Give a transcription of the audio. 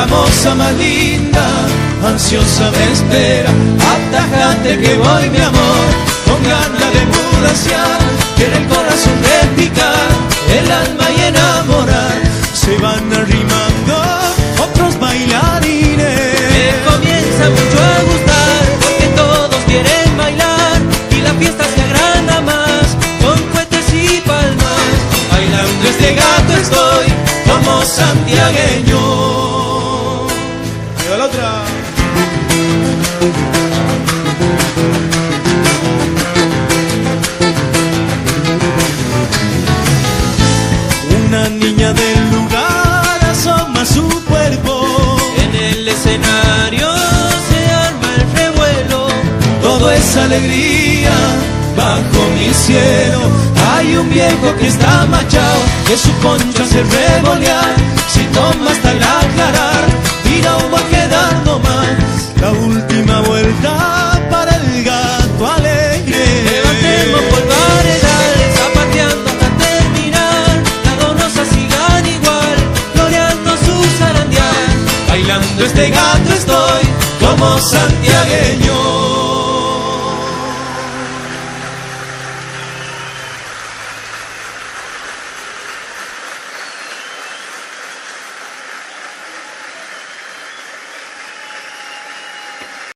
la moza más linda, ansiosa me espera. Atájate que voy, mi amor, con ganas de mudaciar, quiere el corazón repicar, el alma y enamorar. Se van arrimando otros bailarines. Me comienza mucho a gustar, porque todos quieren bailar y la fiesta se agranda más con cohetes y palmas. Bailando este gato estoy como santiagueño. Ahí va la otra. Una niña del lugar asoma su cuerpo. En el escenario se arma el revuelo. Todo es alegría bajo mi cielo. Hay un viejo que está machado, que su concha hace revolear. Si toma hasta el aclarar, y no va a quedar nomás. La última vuelta para el gato alegre. Levantemos por paredales, zapateando hasta terminar. Las donosas sigan igual, floreando su zarandear. Bailando este gato estoy como San